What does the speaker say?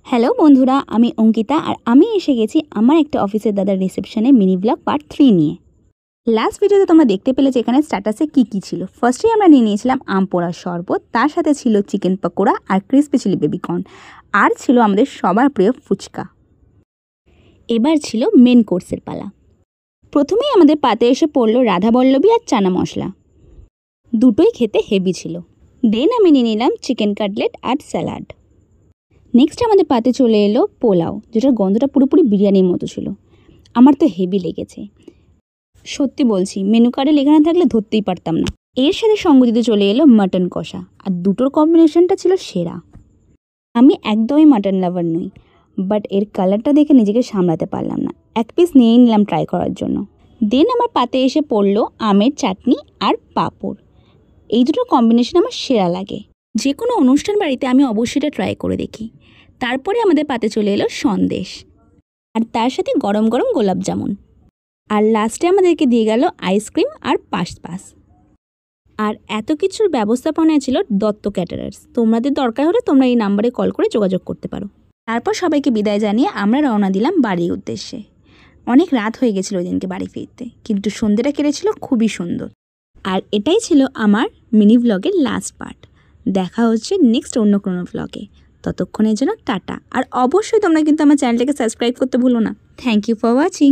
Hello বন্ধুরা, আমি অঙ্কিতা আর আমি এসে গেছি আমার একটা অফিসের দাদার রিসেপশনে মিনি ব্লগ পার্ট 3 নিয়ে। লাস্ট ভিডিওতে তোমরা দেখতে পেলে যে এখানে স্ট্যাটাসে কী ছিল। ফার্স্টেই আমরা নিয়ে নিয়েছিলাম আম পোড়ার শরবত, তার সাথে ছিল চিকেন পকোড়া আর ক্রিসপি চিলি বেবিকর্ন, আর ছিল আমাদের সবার প্রিয় ফুচকা। এবার ছিল মেন কোর্সের পালা। প্রথমেই আমাদের পাতে এসে পড়লো রাধাবল্লভী আর চানা মশলা, দুটোই খেতে হেভি ছিল। দেন আমি নিয়ে নিলাম চিকেন কাটলেট আর স্যালাড। নেক্সট আমাদের পাতে চলে এলো পোলাও, যেটার গন্ধটা পুরোপুরি বিরিয়ানির মতো ছিল। আমার তো হেভি লেগেছে, সত্যি বলছি, মেনু কার্ডে লেখা না থাকলে ধরতেই পারতাম না। এর সাথে সঙ্গ দিতে চলে এলো মাটন কষা, আর দুটোর কম্বিনেশনটা ছিল সেরা। আমি একদমই মাটন লাভার নই, বাট এর কালারটা দেখে নিজেকে সামলাতে পারলাম না, এক পিস নিয়েই নিলাম ট্রাই করার জন্য। দেন আমার পাতে এসে পড়লো আমের চাটনি আর পাঁপড়। এই দুটোর কম্বিনেশন আমার সেরা লাগে, যে কোনো অনুষ্ঠান বাড়িতে আমি অবশ্যই এটা ট্রাই করে দেখি। তারপরে আমাদের পাতে চলে এলো সন্দেশ, আর তার সাথে গরম গরম গোলাপ জামুন, আর লাস্টে আমাদেরকে দিয়ে গেল আইসক্রিম আর পাস। আর এত কিছুর ব্যবস্থাপনায় ছিল দত্ত ক্যাটারার্স। তোমাদের দরকার হলে তোমরা এই নাম্বারে কল করে যোগাযোগ করতে পারো। তারপর সবাইকে বিদায় জানিয়ে আমরা রওনা দিলাম বাড়ির উদ্দেশ্যে। অনেক রাত হয়ে গেছিলো ওই দিনকে বাড়ি ফিরতে, কিন্তু সন্ধ্যেটা কেটেছিল খুবই সুন্দর। আর এটাই ছিল আমার মিনি ভ্লগের লাস্ট পার্ট। দেখা হচ্ছে নেক্সট অন্য কোনো ভ্লগে। ততক্ষণের জন্য টাটা। আর অবশ্যই তোমরা কিন্তু আমার চ্যানেলটাকে সাবস্ক্রাইব করতে ভুলো না। Thank you for watching.